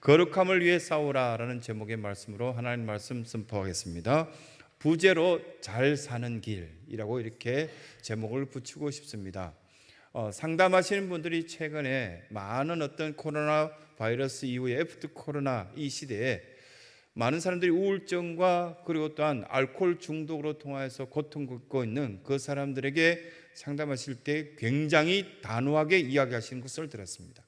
거룩함을 위해 싸우라라는 제목의 말씀으로 하나님 말씀 선포하겠습니다. 부제로 잘 사는 길이라고 이렇게 제목을 붙이고 싶습니다. 상담하시는 분들이 최근에 많은 어떤 코로나 바이러스 이후에 애프터 코로나 이 시대에 많은 사람들이 우울증과 그리고 또한 알코올 중독으로 통하여서 고통받고 있는 그 사람들에게 상담하실 때 굉장히 단호하게 이야기하시는 것을 들었습니다.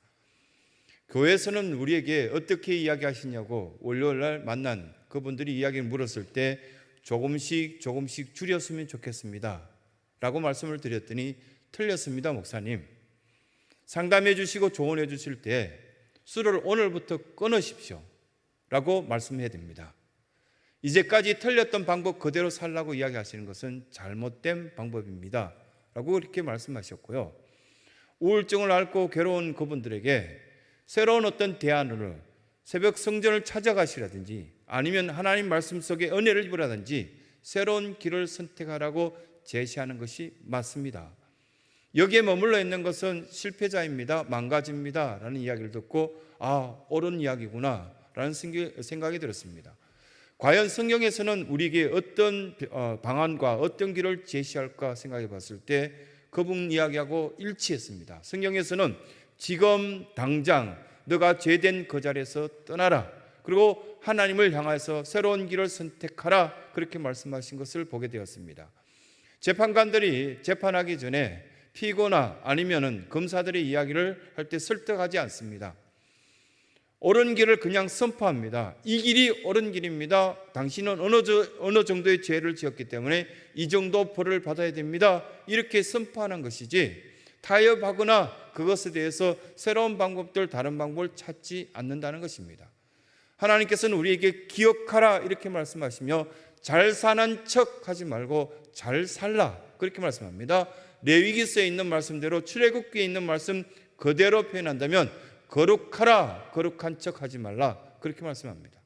교회에서는 우리에게 어떻게 이야기하시냐고 월요일날 만난 그분들이 이야기를 물었을 때 조금씩 줄였으면 좋겠습니다 라고 말씀을 드렸더니 틀렸습니다 목사님. 상담해 주시고 조언해 주실 때 술을 오늘부터 끊으십시오 라고 말씀해야 됩니다. 이제까지 틀렸던 방법 그대로 살라고 이야기하시는 것은 잘못된 방법입니다 라고 이렇게 말씀하셨고요. 우울증을 앓고 괴로운 그분들에게 새로운 어떤 대안으로 새벽 성전을 찾아가시라든지 아니면 하나님 말씀 속에 은혜를 입으라든지 새로운 길을 선택하라고 제시하는 것이 맞습니다. 여기에 머물러 있는 것은 실패자입니다, 망가집니다 라는 이야기를 듣고 옳은 이야기구나 라는 생각이 들었습니다. 과연 성경에서는 우리에게 어떤 방안과 어떤 길을 제시할까 생각해 봤을 때 그분 이야기하고 일치했습니다. 성경에서는 지금 당장 너가 죄된 그 자리에서 떠나라, 그리고 하나님을 향해서 새로운 길을 선택하라, 그렇게 말씀하신 것을 보게 되었습니다. 재판관들이 재판하기 전에 피고나 아니면은 검사들의 이야기를 할 때 설득하지 않습니다. 옳은 길을 그냥 선포합니다. 이 길이 옳은 길입니다. 당신은 어느 정도의 죄를 지었기 때문에 이 정도 벌을 받아야 됩니다. 이렇게 선포하는 것이지 타협하거나 그것에 대해서 새로운 방법들, 다른 방법을 찾지 않는다는 것입니다. 하나님께서는 우리에게 기억하라 이렇게 말씀하시며 잘 사는 척 하지 말고 잘 살라 그렇게 말씀합니다. 레위기서에 있는 말씀대로 출애굽기에 있는 말씀 그대로 표현한다면 거룩하라, 거룩한 척 하지 말라 그렇게 말씀합니다.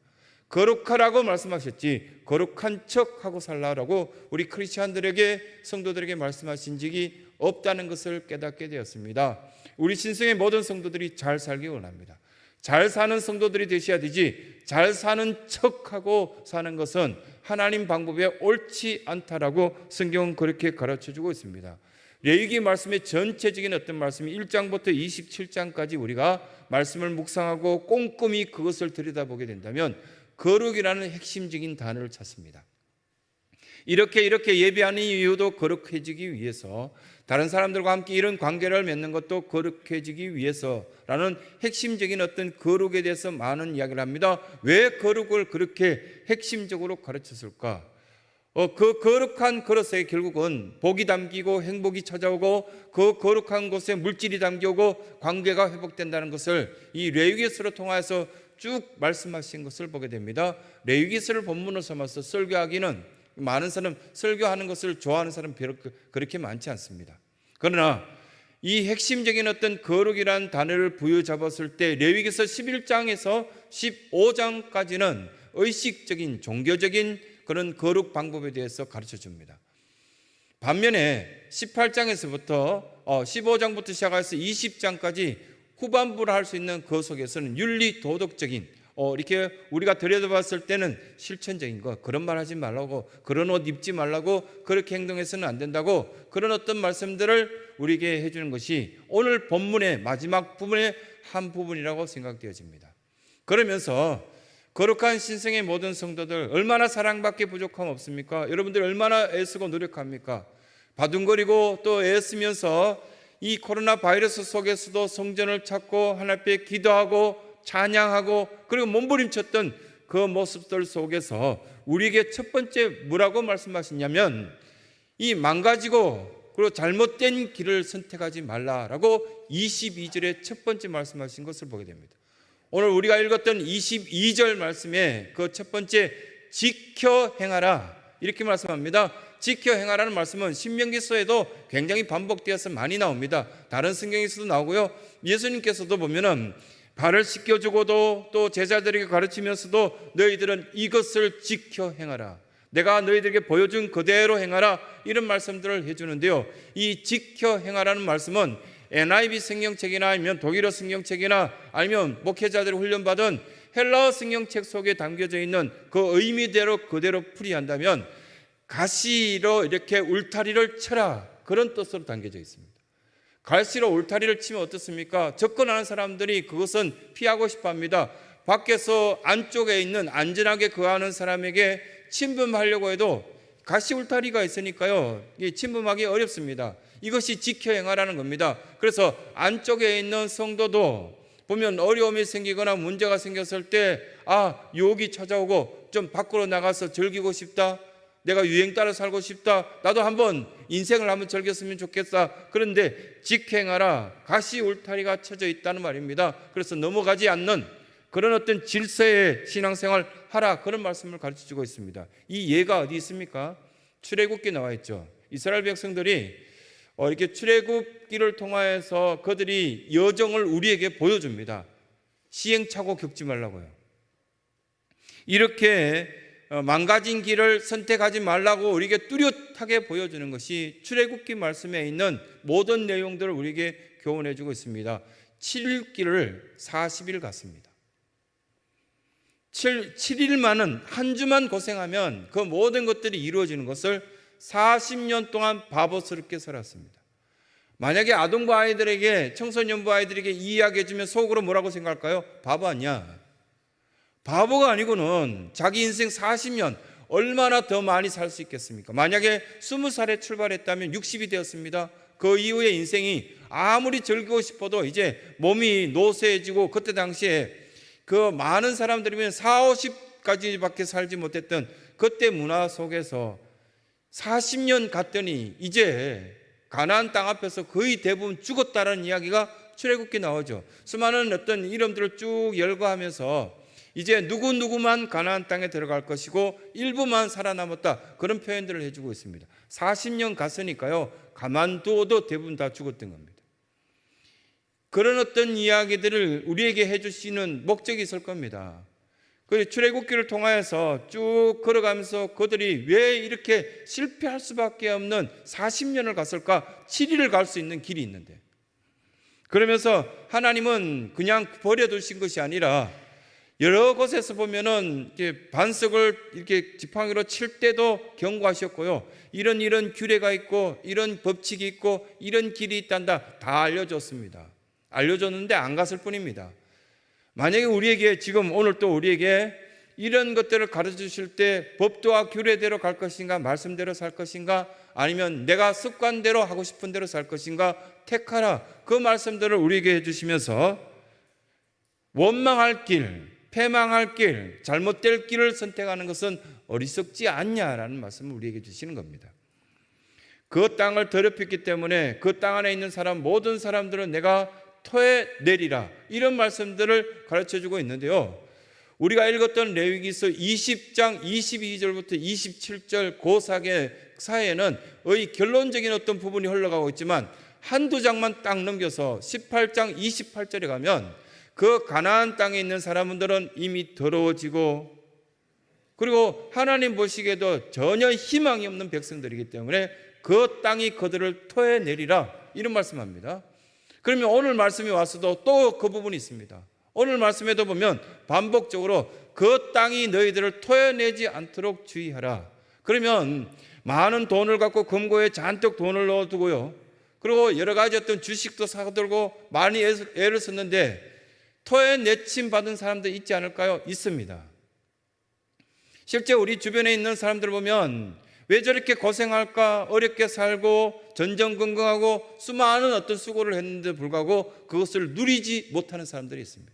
거룩하라고 말씀하셨지 거룩한 척 하고 살라라고 우리 크리스찬들에게, 성도들에게 말씀하신 적이 없다는 것을 깨닫게 되었습니다. 우리 신성의 모든 성도들이 잘 살기 원합니다. 잘 사는 성도들이 되셔야 되지 잘 사는 척하고 사는 것은 하나님 방법에 옳지 않다라고 성경은 그렇게 가르쳐주고 있습니다. 레위기 말씀의 전체적인 어떤 말씀이 1장부터 27장까지 우리가 말씀을 묵상하고 꼼꼼히 그것을 들여다보게 된다면 거룩이라는 핵심적인 단어를 찾습니다. 이렇게 예배하는 이유도 거룩해지기 위해서, 다른 사람들과 함께 이런 관계를 맺는 것도 거룩해지기 위해서라는 핵심적인 어떤 거룩에 대해서 많은 이야기를 합니다. 왜 거룩을 그렇게 핵심적으로 가르쳤을까? 그 거룩한 그릇에 결국은 복이 담기고 행복이 찾아오고 그 거룩한 곳에 물질이 담겨오고 관계가 회복된다는 것을 이 레위기서를 통해서 쭉 말씀하신 것을 보게 됩니다. 레위기서를 본문으로 삼아서 설교하기는 많은 사람, 설교하는 것을 좋아하는 사람 별로 그렇게 많지 않습니다. 그러나 이 핵심적인 어떤 거룩이라는 단어를 부여잡았을 때 레위기서 11장에서 15장까지는 의식적인 종교적인 그런 거룩 방법에 대해서 가르쳐 줍니다. 반면에 18장에서부터 15장부터 시작해서 20장까지 후반부를 할 수 있는 그 속에서는 윤리 도덕적인 이렇게 우리가 들여다봤을 때는 실천적인 거, 그런 말 하지 말라고, 그런 옷 입지 말라고, 그렇게 행동해서는 안 된다고, 그런 어떤 말씀들을 우리에게 해주는 것이 오늘 본문의 마지막 부분의 한 부분이라고 생각되어집니다. 그러면서 거룩한 신성의 모든 성도들 얼마나 사랑받기 부족함 없습니까? 여러분들 얼마나 애쓰고 노력합니까? 바둥거리고 또 애쓰면서 이 코로나 바이러스 속에서도 성전을 찾고 하나님 앞에 기도하고 찬양하고 그리고 몸부림쳤던 그 모습들 속에서 우리에게 첫 번째 뭐라고 말씀하시냐면 이 망가지고 그리고 잘못된 길을 선택하지 말라라고 22절에 첫 번째 말씀하신 것을 보게 됩니다. 오늘 우리가 읽었던 22절 말씀에 그 첫 번째 지켜 행하라 이렇게 말씀합니다. 지켜 행하라는 말씀은 신명기서에도 굉장히 반복되어서 많이 나옵니다. 다른 성경에서도 나오고요. 예수님께서도 보면은 발을 씻겨주고도 또 제자들에게 가르치면서도 너희들은 이것을 지켜 행하라, 내가 너희들에게 보여준 그대로 행하라, 이런 말씀들을 해주는데요. 이 지켜 행하라는 말씀은 NIV 성경책이나 아니면 독일어 성경책이나 아니면 목회자들이 훈련받은 헬라어 성경책 속에 담겨져 있는 그 의미대로 그대로 풀이한다면 가시로 이렇게 울타리를 쳐라, 그런 뜻으로 담겨져 있습니다. 가시로 울타리를 치면 어떻습니까? 접근하는 사람들이 그것은 피하고 싶어 합니다. 밖에서 안쪽에 있는 안전하게 거하는 사람에게 침범하려고 해도 가시 울타리가 있으니까요, 침범하기 어렵습니다. 이것이 지켜 행하라는 겁니다. 그래서 안쪽에 있는 성도도 보면 어려움이 생기거나 문제가 생겼을 때 유혹이 찾아오고 좀 밖으로 나가서 즐기고 싶다, 내가 유행 따라 살고 싶다, 나도 한번 인생을 한번 즐겼으면 좋겠다. 그런데 직행하라, 가시 울타리가 쳐져 있다는 말입니다. 그래서 넘어가지 않는 그런 어떤 질서의 신앙생활 하라, 그런 말씀을 가르쳐주고 있습니다. 이 예가 어디 있습니까? 출애굽기에 나와 있죠. 이스라엘 백성들이 이렇게 출애굽기를 통하여서 그들이 여정을 우리에게 보여줍니다. 시행착오 겪지 말라고요. 이렇게 망가진 길을 선택하지 말라고 우리에게 뚜렷하게 보여주는 것이 출애굽기 말씀에 있는 모든 내용들을 우리에게 교훈해 주고 있습니다. 7일길을 40일 갔습니다. 7일만은, 한 주만 고생하면 그 모든 것들이 이루어지는 것을 40년 동안 바보스럽게 살았습니다. 만약에 아동부 아이들에게, 청소년부 아이들에게 이 이야기 해주면 속으로 뭐라고 생각할까요? 바보 아니야. 바보가 아니고는 자기 인생 40년 얼마나 더 많이 살 수 있겠습니까? 만약에 20살에 출발했다면 60이 되었습니다. 그 이후에 인생이 아무리 즐기고 싶어도 이제 몸이 노쇠해지고, 그때 당시에 그 많은 사람들이면 40, 50까지밖에 살지 못했던 그때 문화 속에서 40년 갔더니 이제 가나안 땅 앞에서 거의 대부분 죽었다라는 이야기가 출애굽기에 나오죠. 수많은 어떤 이름들을 쭉 열거하면서 이제 누구누구만 가나안 땅에 들어갈 것이고 일부만 살아남았다, 그런 표현들을 해주고 있습니다. 40년 갔으니까요, 가만두어도 대부분 다 죽었던 겁니다. 그런 어떤 이야기들을 우리에게 해주시는 목적이 있을 겁니다. 그 출애굽기를 통하여서 쭉 걸어가면서 그들이 왜 이렇게 실패할 수밖에 없는 40년을 갔을까? 7일을 갈 수 있는 길이 있는데, 그러면서 하나님은 그냥 버려두신 것이 아니라 여러 곳에서 보면은 이렇게 반석을 이렇게 지팡이로 칠 때도 경고하셨고요, 이런 규례가 있고 이런 법칙이 있고 이런 길이 있단다, 다 알려줬습니다. 알려줬는데 안 갔을 뿐입니다. 만약에 우리에게 지금 오늘 또 우리에게 이런 것들을 가르쳐 주실 때 법도와 규례대로 갈 것인가, 말씀대로 살 것인가, 아니면 내가 습관대로 하고 싶은 대로 살 것인가 택하라, 그 말씀들을 우리에게 해주시면서 원망할 길, 패망할 길, 잘못될 길을 선택하는 것은 어리석지 않냐라는 말씀을 우리에게 주시는 겁니다. 그 땅을 더럽혔기 때문에 그 땅 안에 있는 사람, 모든 사람들은 내가 토해내리라, 이런 말씀들을 가르쳐주고 있는데요, 우리가 읽었던 레위기서 20장 22절부터 27절 그 사이에는 결론적인 어떤 부분이 흘러가고 있지만 한두 장만 딱 넘겨서 18장 28절에 가면 그 가나안 땅에 있는 사람들은 이미 더러워지고, 그리고 하나님 보시기에도 전혀 희망이 없는 백성들이기 때문에 그 땅이 그들을 토해내리라, 이런 말씀합니다. 그러면 오늘 말씀이 왔어도 또 그 부분이 있습니다. 오늘 말씀에도 보면 반복적으로 그 땅이 너희들을 토해내지 않도록 주의하라. 그러면 많은 돈을 갖고 금고에 잔뜩 돈을 넣어두고요, 그리고 여러 가지 어떤 주식도 사들고 많이 애를 썼는데 토해내침 받은 사람들 있지 않을까요? 있습니다. 실제 우리 주변에 있는 사람들 보면 왜 저렇게 고생할까, 어렵게 살고 전전긍긍하고 수많은 어떤 수고를 했는데 불구하고 그것을 누리지 못하는 사람들이 있습니다.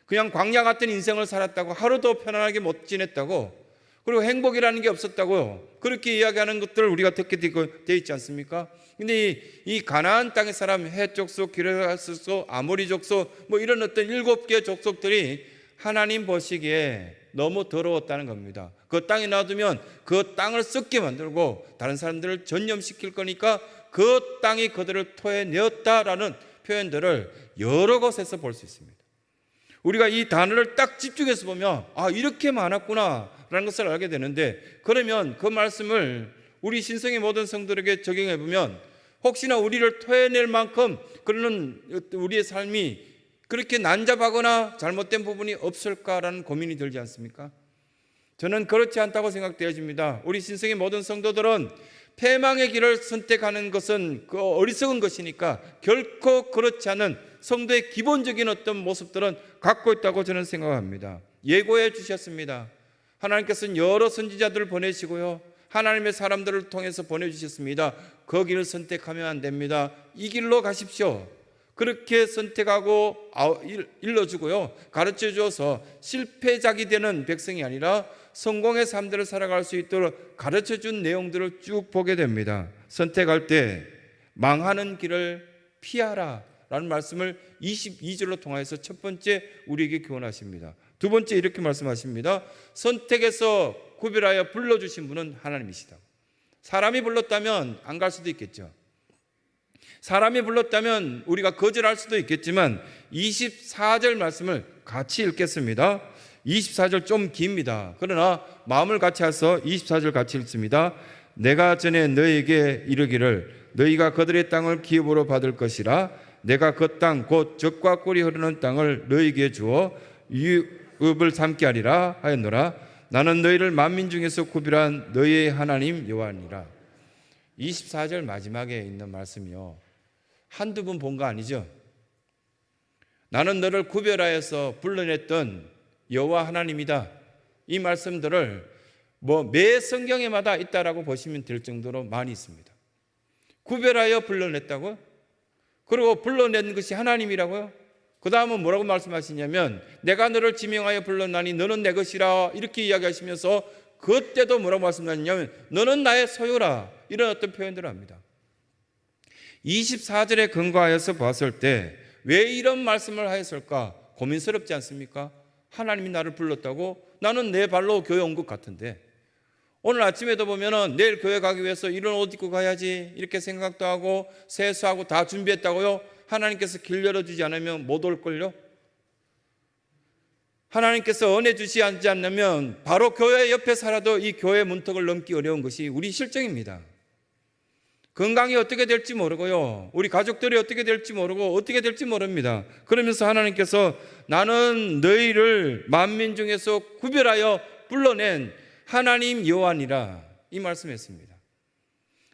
그냥 광야 같은 인생을 살았다고, 하루도 편안하게 못 지냈다고, 그리고 행복이라는 게 없었다고요, 그렇게 이야기하는 것들을 우리가 듣게 되어 있지 않습니까? 근데 이 가나안 땅의 사람, 헷 족속, 기르앗 족속, 아모리 족속, 이런 어떤 7개 족속들이 하나님 보시기에 너무 더러웠다는 겁니다. 그 땅에 놔두면 그 땅을 썩게 만들고 다른 사람들을 전염시킬 거니까 그 땅이 그들을 토해내었다라는 표현들을 여러 곳에서 볼 수 있습니다. 우리가 이 단어를 딱 집중해서 보면 이렇게 많았구나 라는 것을 알게 되는데, 그러면 그 말씀을 우리 신성의 모든 성도에게 적용해 보면 혹시나 우리를 토해낼 만큼 그러는 우리의 삶이 그렇게 난잡하거나 잘못된 부분이 없을까라는 고민이 들지 않습니까? 저는 그렇지 않다고 생각되어집니다. 우리 신성의 모든 성도들은 패망의 길을 선택하는 것은 그 어리석은 것이니까 결코 그렇지 않은 성도의 기본적인 어떤 모습들은 갖고 있다고 저는 생각합니다. 예고해 주셨습니다. 하나님께서는 여러 선지자들을 보내시고요, 하나님의 사람들을 통해서 보내주셨습니다. 그 길을 선택하면 안 됩니다. 이 길로 가십시오. 그렇게 선택하고 일러주고요, 가르쳐줘서 실패작이 되는 백성이 아니라 성공의 삶들을 살아갈 수 있도록 가르쳐준 내용들을 쭉 보게 됩니다. 선택할 때 망하는 길을 피하라 라는 말씀을 22절로 통해서 첫 번째 우리에게 교훈하십니다. 두 번째 이렇게 말씀하십니다. 선택해서 구별하여 불러주신 분은 하나님이시다. 사람이 불렀다면 안 갈 수도 있겠죠. 사람이 불렀다면 우리가 거절할 수도 있겠지만 24절 말씀을 같이 읽겠습니다. 24절 좀 깁니다. 그러나 마음을 같이 해서 24절 같이 읽습니다. 내가 전에 너희에게 이르기를 너희가 그들의 땅을 기업으로 받을 것이라. 내가 그 땅 곧 젖과 꿀이 흐르는 땅을 너희에게 주어 유업을 삼게 하리라 하였노라. 나는 너희를 만민 중에서 구별한 너희의 하나님 여호와니라. 24절 마지막에 있는 말씀이요, 한두 번 본 거 아니죠? 나는 너를 구별하여서 불러냈던 여호와 하나님이다. 이 말씀들을 매 성경에마다 있다라고 보시면 될 정도로 많이 있습니다. 구별하여 불러냈다고요? 그리고 불러낸 것이 하나님이라고요? 그 다음은 뭐라고 말씀하시냐면 내가 너를 지명하여 불렀나니 너는 내 것이라 이렇게 이야기하시면서 그때도 뭐라고 말씀하시냐면 너는 나의 소유라, 이런 어떤 표현들을 합니다. 24절에 근거하여서 봤을 때 왜 이런 말씀을 하였을까 고민스럽지 않습니까? 하나님이 나를 불렀다고? 나는 내 발로 교회 온 것 같은데, 오늘 아침에도 보면은 내일 교회 가기 위해서 이런 옷 입고 가야지 이렇게 생각도 하고 세수하고 다 준비했다고요? 하나님께서 길 열어주지 않으면 못 올걸요? 하나님께서 은혜 주지 않으면 바로 교회 옆에 살아도 이 교회 문턱을 넘기 어려운 것이 우리 실정입니다. 건강이 어떻게 될지 모르고요, 우리 가족들이 어떻게 될지 모르고 어떻게 될지 모릅니다. 그러면서 하나님께서 나는 너희를 만민 중에서 구별하여 불러낸 하나님 여호와니라 이 말씀했습니다.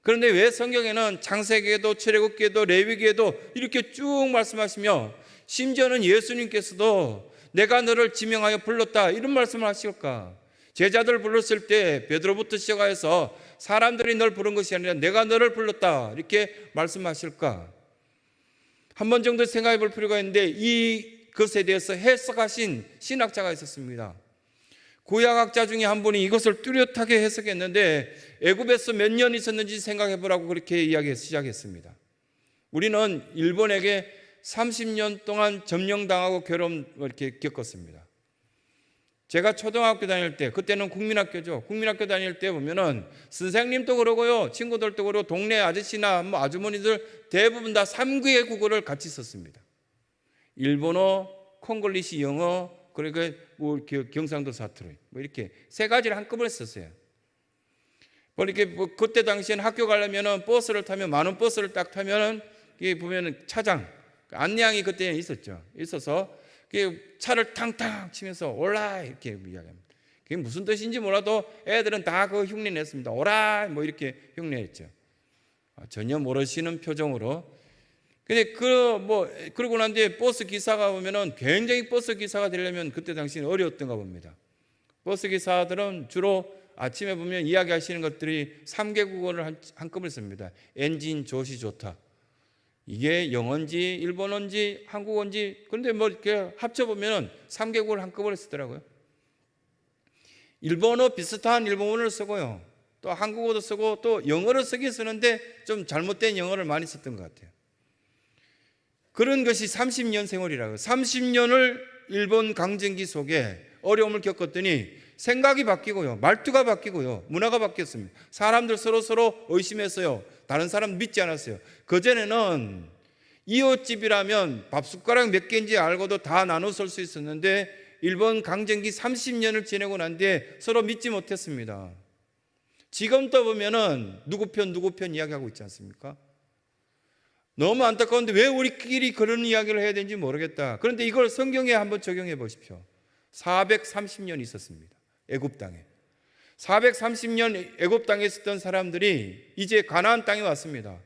그런데 왜 성경에는 창세기에도 출애굽기에도 레위기에도 이렇게 쭉 말씀하시며 심지어는 예수님께서도 내가 너를 지명하여 불렀다 이런 말씀을 하실까? 제자들 불렀을 때 베드로부터 시작해서 사람들이 널 부른 것이 아니라 내가 너를 불렀다 이렇게 말씀하실까? 한 번 정도 생각해 볼 필요가 있는데 이것에 대해서 해석하신 신학자가 있었습니다. 구약학자 중에 한 분이 이것을 뚜렷하게 해석했는데 애굽에서 몇 년 있었는지 생각해 보라고 그렇게 시작했습니다. 우리는 일본에게 30년 동안 점령당하고 괴로움을 이렇게 겪었습니다. 제가 초등학교 다닐 때, 그때는 국민학교죠. 국민학교 다닐 때 보면은 선생님도 그러고요, 친구들도 그러고 동네 아저씨나 아주머니들 대부분 다 3개의 국어를 같이 썼습니다. 일본어, 콩글리시, 영어, 그리고 경상도 사투리 이렇게 세 가지를 한꺼번에 썼어요. 이렇게 그때 당시에는 학교 가려면은 버스를 타면 많은 버스를 딱 타면은 이게 보면은 차장 안내양이 그때 있어서 차를 탕탕 치면서 올라 이렇게 이야기합니다. 그게 무슨 뜻인지 몰라도 애들은 다 그 흉내 냈습니다. 오라 이렇게 흉내냈죠. 전혀 모르시는 표정으로. 근데 그러고 난 뒤에 버스 기사가 보면은 굉장히 버스 기사가 되려면 그때 당시는 어려웠던가 봅니다. 버스 기사들은 주로 아침에 보면 이야기하시는 것들이 3개 국어를 한꺼번에 씁니다. 엔진 조시 좋다. 이게 영어인지 일본어인지 한국어인지, 그런데 이렇게 합쳐보면 3개국을 한꺼번에 쓰더라고요. 일본어 비슷한 일본어를 쓰고요, 또 한국어도 쓰고 또 영어를 쓰긴 쓰는데 좀 잘못된 영어를 많이 썼던 것 같아요. 그런 것이 30년 생활이라고요. 30년을 일본 강점기 속에 어려움을 겪었더니 생각이 바뀌고요, 말투가 바뀌고요, 문화가 바뀌었습니다. 사람들 서로 의심했어요. 다른 사람 믿지 않았어요. 그전에는 이웃집이라면 밥숟가락 몇 개인지 알고도 다 나눠 쓸 수 있었는데 일본 강점기 30년을 지내고 난 뒤에 서로 믿지 못했습니다. 지금도 보면은 누구 편 이야기하고 있지 않습니까? 너무 안타까운데 왜 우리끼리 그런 이야기를 해야 되는지 모르겠다. 그런데 이걸 성경에 한번 적용해 보십시오. 430년 있었습니다. 애굽 땅에. 430년 애굽 땅에 있었던 사람들이 이제 가나안 땅에 왔습니다.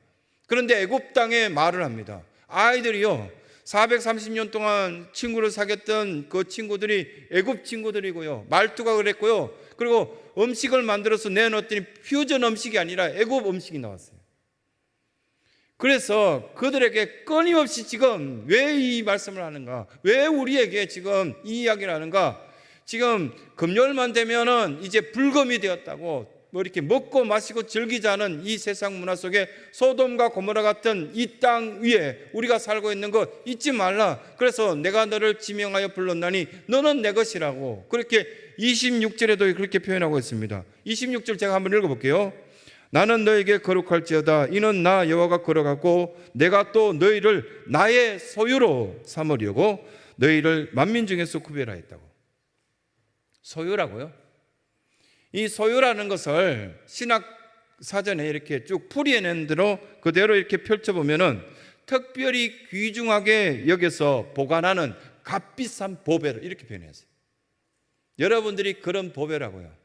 그런데 애굽 땅에 말을 합니다. 아이들이요, 430년 동안 친구를 사귀었던 그 친구들이 애굽 친구들이고요, 말투가 그랬고요, 그리고 음식을 만들어서 내놓았더니 퓨전 음식이 아니라 애굽 음식이 나왔어요. 그래서 그들에게 끊임없이 지금 왜 이 말씀을 하는가, 왜 우리에게 지금 이 이야기를 하는가, 지금 금요일만 되면은 이제 불금이 되었다고, 뭐 이렇게 먹고 마시고 즐기자는 이 세상 문화 속에 소돔과 고모라 같은 이 땅 위에 우리가 살고 있는 거 잊지 말라. 그래서 내가 너를 지명하여 불렀나니 너는 내 것이라고. 그렇게 26절에도 그렇게 표현하고 있습니다. 26절 제가 한번 읽어볼게요. 나는 너에게 거룩할지어다. 이는 나 여호와가 걸어가고 내가 또 너희를 나의 소유로 삼으려고 너희를 만민 중에서 구별하였다고. 소유라고요? 이 소유라는 것을 신학 사전에 이렇게 쭉 풀이해낸 대로 그대로 이렇게 펼쳐보면은 특별히 귀중하게 여겨서 보관하는 값비싼 보배를 이렇게 표현했어요. 여러분들이 그런 보배라고요.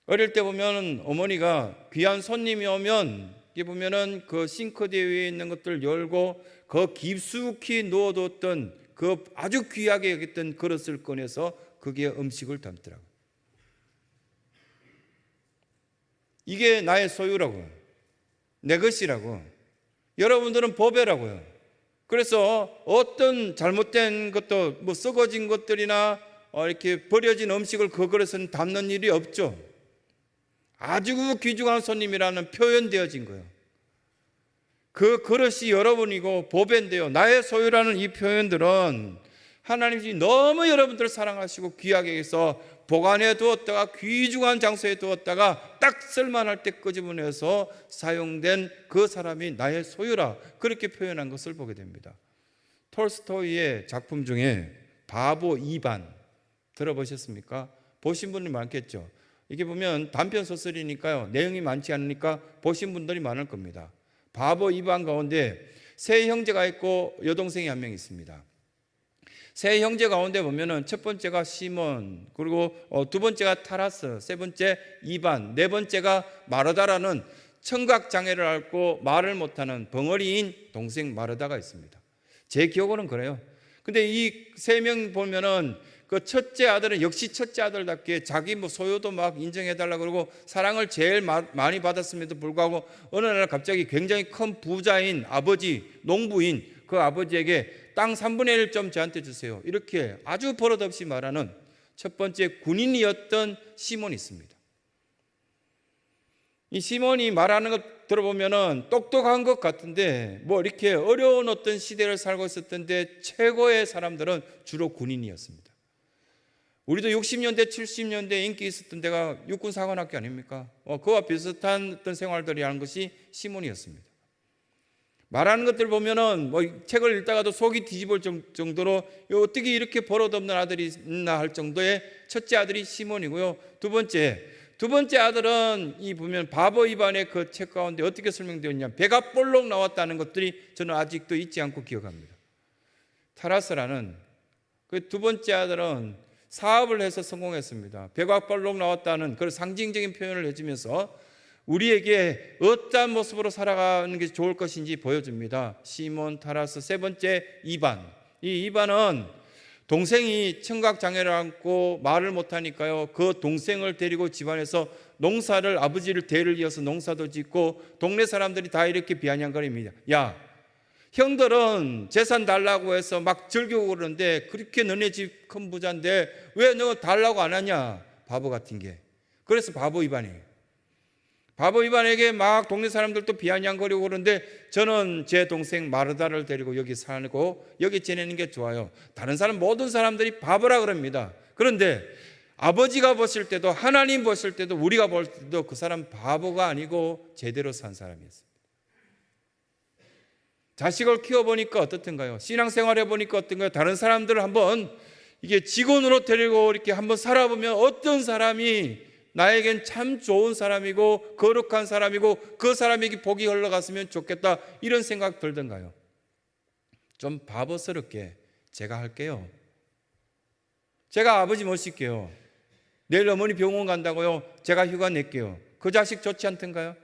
어릴 때 보면 어머니가 귀한 손님이 오면 이게 보면은 그 싱크대 위에 있는 것들 열고 그 깊숙이 넣어뒀던 그 아주 귀하게 여겼던 그릇을 꺼내서 거기에 음식을 담더라고요. 이게 나의 소유라고요. 내 것이라고. 여러분들은 보배라고요. 그래서 어떤 잘못된 것도 뭐 썩어진 것들이나 이렇게 버려진 음식을 그 그릇에 담는 일이 없죠. 아주 귀중한 손님이라는 표현되어진 거예요. 그 그릇이 여러분이고 보배인데요, 나의 소유라는 이 표현들은 하나님이 너무 여러분들을 사랑하시고 귀하게 해서 보관해 두었다가 귀중한 장소에 두었다가 딱 쓸만할 때 끄집어내서 사용된 그 사람이 나의 소유라, 그렇게 표현한 것을 보게 됩니다. 톨스토이의 작품 중에 바보 2반 들어보셨습니까? 보신 분이 많겠죠. 이게 보면 단편 소설이니까요, 내용이 많지 않으니까 보신 분들이 많을 겁니다. 바보 2반 가운데 세 형제가 있고 여동생이 한 명 있습니다. 세 형제 가운데 보면은 첫 번째가 시몬, 그리고 두 번째가 타라스, 세 번째 이반, 네 번째가 마르다라는 청각 장애를 앓고 말을 못하는 벙어리인 동생 마르다가 있습니다. 제 기억으로는 그래요. 근데 이 세 명 보면은 그 첫째 아들은 역시 첫째 아들답게 자기 뭐 소유도 막 인정해달라 그러고 사랑을 제일 많이 받았음에도 불구하고 어느 날 갑자기 굉장히 큰 부자인 아버지, 농부인 그 아버지에게 땅 3분의 1 좀 저한테 주세요, 이렇게 아주 버릇없이 말하는 첫 번째 군인이었던 시몬이 있습니다. 이 시몬이 말하는 것 들어보면은 똑똑한 것 같은데 뭐 이렇게 어려운 어떤 시대를 살고 있었던데 최고의 사람들은 주로 군인이었습니다. 우리도 60년대 70년대 인기 있었던 데가 육군사관학교 아닙니까? 그와 비슷한 어떤 생활들이 하는 것이 시몬이었습니다. 말하는 것들 보면은 뭐 책을 읽다가도 속이 뒤집을 정도로 어떻게 이렇게 버릇없는 아들이 있나 할 정도의 첫째 아들이 시몬이고요. 두 번째 아들은 이 보면 바보 이반의 그 책 가운데 어떻게 설명되었냐, 배가 볼록 나왔다는 것들이 저는 아직도 잊지 않고 기억합니다. 타라스라는 그 두 번째 아들은 사업을 해서 성공했습니다. 배가 볼록 나왔다는 그런 상징적인 표현을 해주면서 우리에게 어떠한 모습으로 살아가는 게 좋을 것인지 보여줍니다. 시몬, 타라스, 세 번째 이반. 이 이반은 동생이 청각장애를 앓고 말을 못하니까요, 그 동생을 데리고 집안에서 농사를, 아버지를 대를 이어서 농사도 짓고 동네 사람들이 다 이렇게 비아냥거립니다. 야, 형들은 재산 달라고 해서 막 즐기고 그러는데 그렇게 너네 집 큰 부자인데 왜 너 달라고 안 하냐, 바보 같은 게. 그래서 바보 이반이에요. 바보 이반에게 막 동네 사람들도 비아냥거리고 그러는데 저는 제 동생 마르다를 데리고 여기 살고 여기 지내는 게 좋아요. 다른 사람 모든 사람들이 바보라 그럽니다. 그런데 아버지가 보실 때도 하나님 보실 때도 우리가 볼 때도 그 사람 바보가 아니고 제대로 산 사람이었습니다. 자식을 키워보니까 어떻던가요? 신앙생활 해보니까 어떤가요? 다른 사람들을 한번 이게 직원으로 데리고 이렇게 한번 살아보면 어떤 사람이 나에겐 참 좋은 사람이고 거룩한 사람이고 그 사람에게 복이 흘러갔으면 좋겠다, 이런 생각 들던가요? 좀 바보스럽게 제가 할게요. 제가 아버지 모실게요. 내일 어머니 병원 간다고요? 제가 휴가 낼게요. 그 자식 좋지 않던가요?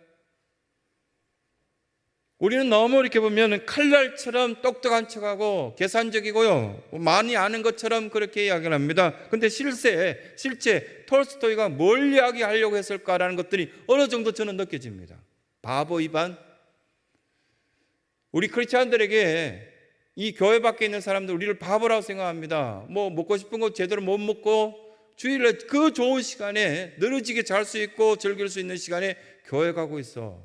우리는 너무 이렇게 보면 칼날처럼 똑똑한 척하고 계산적이고요, 많이 아는 것처럼 그렇게 이야기를 합니다. 그런데 실제 톨스토이가 뭘 이야기하려고 했을까라는 것들이 어느 정도 저는 느껴집니다. 바보 위반. 우리 크리스찬들에게, 이 교회 밖에 있는 사람들 우리를 바보라고 생각합니다. 뭐 먹고 싶은 거 제대로 못 먹고 주일에 그 좋은 시간에 늘어지게 잘 수 있고 즐길 수 있는 시간에 교회 가고 있어.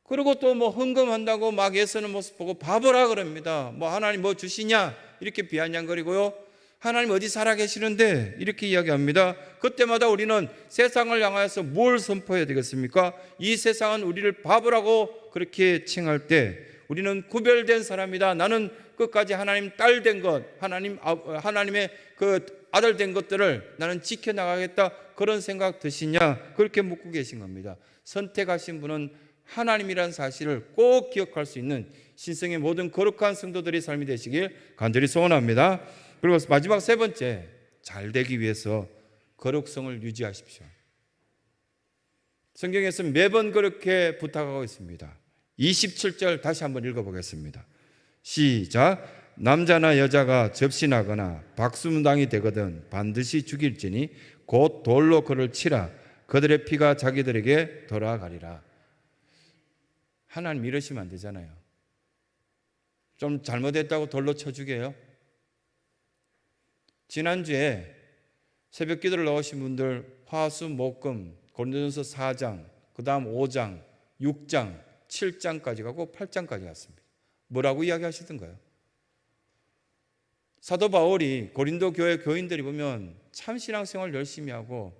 그리고 또 뭐 헌금한다고 막 애쓰는 모습 보고 바보라 그럽니다. 뭐 하나님 뭐 주시냐 이렇게 비아냥거리고요, 하나님 어디 살아계시는데 이렇게 이야기합니다. 그때마다 우리는 세상을 향하여서 뭘 선포해야 되겠습니까? 이 세상은 우리를 바보라고 그렇게 칭할 때 우리는 구별된 사람이다. 나는 끝까지 하나님 딸 된 것, 하나님의 그 아들 된 것들을 나는 지켜나가겠다, 그런 생각 드시냐, 그렇게 묻고 계신 겁니다. 선택하신 분은 하나님이라는 사실을 꼭 기억할 수 있는 신성의 모든 거룩한 성도들의 삶이 되시길 간절히 소원합니다. 그리고 마지막 세 번째, 잘 되기 위해서 거룩성을 유지하십시오. 성경에서 매번 그렇게 부탁하고 있습니다. 27절 다시 한번 읽어보겠습니다. 시작. 남자나 여자가 접신하거나 박수무당이 되거든 반드시 죽일지니 곧 돌로 그를 치라. 그들의 피가 자기들에게 돌아가리라. 하나님 이러시면 안 되잖아요. 좀 잘못했다고 돌로 쳐 죽여요? 지난주에 새벽 기도를 넣으신 분들 화수 목금 고린도전서 4장, 그 다음 5장, 6장, 7장까지 가고 8장까지 갔습니다. 뭐라고 이야기하시던가요? 사도 바울이 고린도 교회 교인들이 보면 참 신앙생활 열심히 하고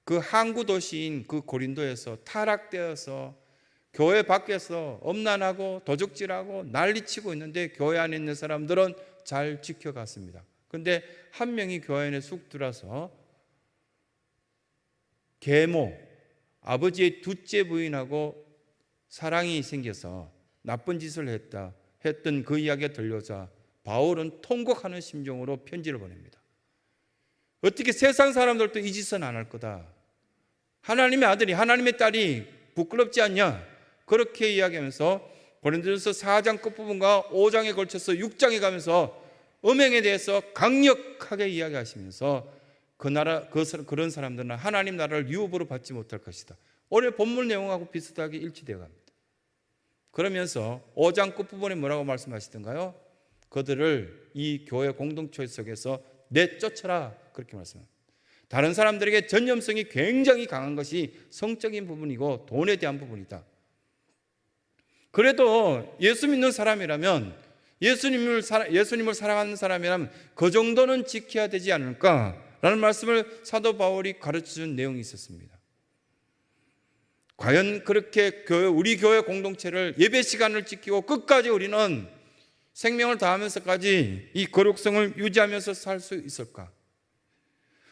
그 항구 도시인 그 고린도에서 타락되어서 교회 밖에서 엄난하고 도적질하고 난리치고 있는데 교회 안에 있는 사람들은 잘 지켜갔습니다. 그런데 한 명이 교회 안에 쑥 들어서 계모, 아버지의 둘째 부인하고 사랑이 생겨서 나쁜 짓을 했던 그 이야기가 들려자 바울은 통곡하는 심정으로 편지를 보냅니다. 어떻게 세상 사람들도 이 짓은 안 할 거다. 하나님의 아들이, 하나님의 딸이 부끄럽지 않냐? 그렇게 이야기하면서 고린도전서 4장 끝부분과 5장에 걸쳐서 6장에 가면서 음행에 대해서 강력하게 이야기하시면서 그런 사람들은 하나님 나라를 유업으로 받지 못할 것이다. 오늘 본문 내용하고 비슷하게 일치되어 갑니다. 그러면서 5장 끝부분에 뭐라고 말씀하시던가요? 그들을 이 교회 공동체 속에서 내쫓아라, 그렇게 말씀합니다. 다른 사람들에게 전념성이 굉장히 강한 것이 성적인 부분이고 돈에 대한 부분이다. 그래도 예수 믿는 사람이라면, 예수님을 사랑하는 사람이라면 그 정도는 지켜야 되지 않을까라는 말씀을 사도 바울이 가르쳐준 내용이 있었습니다. 과연 그렇게 우리 교회 공동체를 예배 시간을 지키고 끝까지 우리는 생명을 다하면서까지 이 거룩성을 유지하면서 살 수 있을까?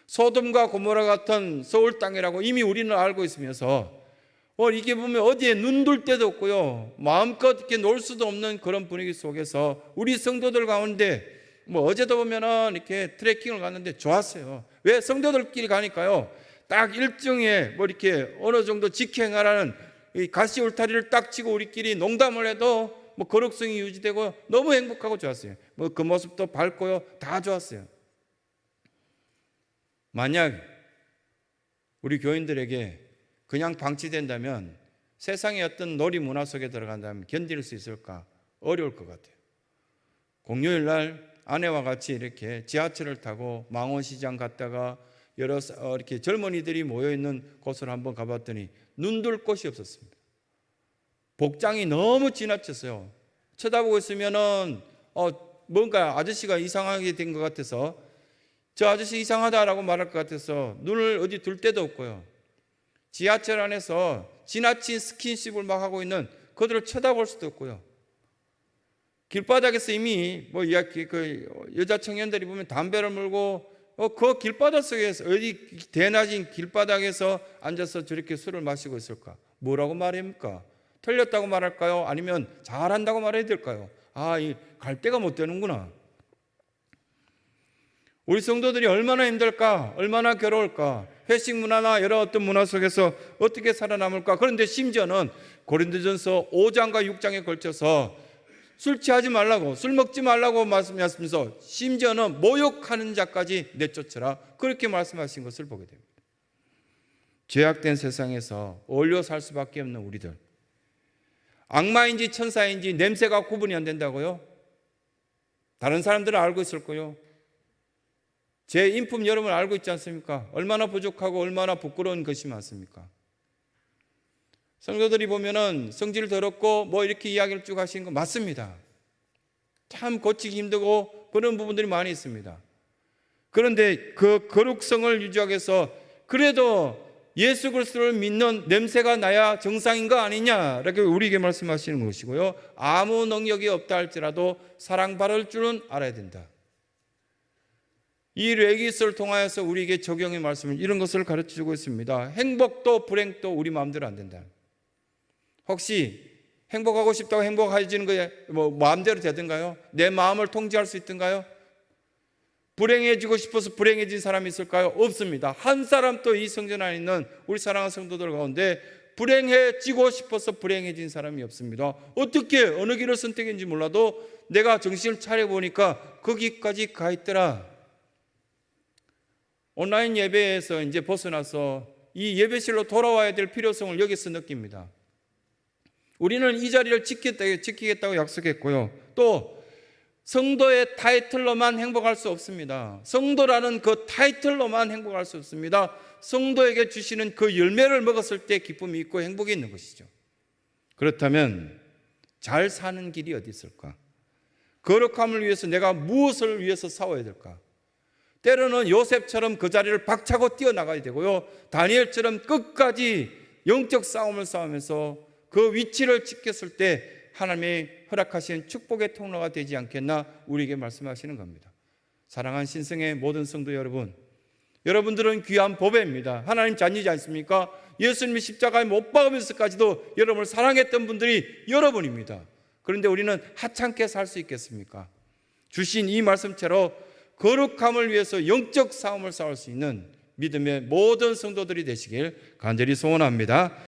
소돔과 고모라 같은 서울 땅이라고 이미 우리는 알고 있으면서 이게 보면 어디에 눈둘 데도 없고요, 마음껏 이렇게 놀 수도 없는 그런 분위기 속에서 우리 성도들 가운데 어제도 보면은 이렇게 트레킹을 갔는데 좋았어요. 왜? 성도들끼리 가니까요, 딱 일정에 이렇게 어느 정도 직행하라는 이 가시 울타리를 딱 치고 우리끼리 농담을 해도 거룩성이 유지되고 너무 행복하고 좋았어요. 그 모습도 밝고요, 다 좋았어요. 만약 우리 교인들에게 그냥 방치된다면, 세상의 어떤 놀이 문화 속에 들어간다면 견딜 수 있을까? 어려울 것 같아요. 공휴일 날 아내와 같이 이렇게 지하철을 타고 망원시장 갔다가 여러 이렇게 젊은이들이 모여있는 곳을 한번 가봤더니 눈둘 곳이 없었습니다. 복장이 너무 지나쳤어요. 쳐다보고 있으면은 뭔가 아저씨가 이상하게 된 것 같아서, 저 아저씨 이상하다라고 말할 것 같아서 눈을 어디 둘 데도 없고요, 지하철 안에서 지나친 스킨십을 막 하고 있는 그들을 쳐다볼 수도 없고요, 길바닥에서 이미 여자 청년들이 보면 담배를 물고 그 길바닥 속에서 어디 대낮인 길바닥에서 앉아서 저렇게 술을 마시고 있을까? 뭐라고 말합니까? 틀렸다고 말할까요? 아니면 잘한다고 말해야 될까요? 갈 데가 못 되는구나. 우리 성도들이 얼마나 힘들까? 얼마나 괴로울까? 회식 문화나 여러 어떤 문화 속에서 어떻게 살아남을까? 그런데 심지어는 고린도전서 5장과 6장에 걸쳐서 술 취하지 말라고, 술 먹지 말라고 말씀하시면서 심지어는 모욕하는 자까지 내쫓으라, 그렇게 말씀하신 것을 보게 됩니다. 죄악된 세상에서 어울려 살 수밖에 없는 우리들, 악마인지 천사인지 냄새가 구분이 안 된다고요? 다른 사람들은 알고 있을 거요. 제 인품 여러분 알고 있지 않습니까? 얼마나 부족하고 얼마나 부끄러운 것이 많습니까? 성도들이 보면은 성질 더럽고 이렇게 이야기를 쭉 하시는 거 맞습니다. 참 고치기 힘들고 그런 부분들이 많이 있습니다. 그런데 그 거룩성을 유지하기 위해서 그래도 예수 그리스도를 믿는 냄새가 나야 정상인 거 아니냐, 이렇게 우리에게 말씀하시는 것이고요. 아무 능력이 없다 할지라도 사랑받을 줄은 알아야 된다. 이 레기스를 통하여서 우리에게 적용의 말씀을 이런 것을 가르쳐주고 있습니다. 행복도 불행도 우리 마음대로 안 된다. 혹시 행복하고 싶다고 행복해지는 거에 마음대로 되든가요? 내 마음을 통제할 수 있든가요? 불행해지고 싶어서 불행해진 사람이 있을까요? 없습니다. 한 사람도 이 성전 안에 있는 우리 사랑하는 성도들 가운데 불행해지고 싶어서 불행해진 사람이 없습니다. 어떻게 어느 길을 선택했는지 몰라도 내가 정신을 차려보니까 거기까지 가 있더라. 온라인 예배에서 이제 벗어나서 이 예배실로 돌아와야 될 필요성을 여기서 느낍니다. 우리는 이 자리를 지키겠다고 약속했고요. 또 성도의 타이틀로만 행복할 수 없습니다. 성도라는 그 타이틀로만 행복할 수 없습니다. 성도에게 주시는 그 열매를 먹었을 때 기쁨이 있고 행복이 있는 것이죠. 그렇다면 잘 사는 길이 어디 있을까? 거룩함을 위해서 내가 무엇을 위해서 싸워야 될까? 때로는 요셉처럼 그 자리를 박차고 뛰어나가야 되고요. 다니엘처럼 끝까지 영적 싸움을 싸우면서 그 위치를 지켰을 때 하나님이 허락하신 축복의 통로가 되지 않겠나 우리에게 말씀하시는 겁니다. 사랑하는 신성의 모든 성도 여러분, 여러분들은 귀한 보배입니다. 하나님 자녀이지 않습니까? 예수님이 십자가에 못 박으면서까지도 여러분을 사랑했던 분들이 여러분입니다. 그런데 우리는 하찮게 살 수 있겠습니까? 주신 이 말씀처럼 거룩함을 위해서 영적 싸움을 싸울 수 있는 믿음의 모든 성도들이 되시길 간절히 소원합니다.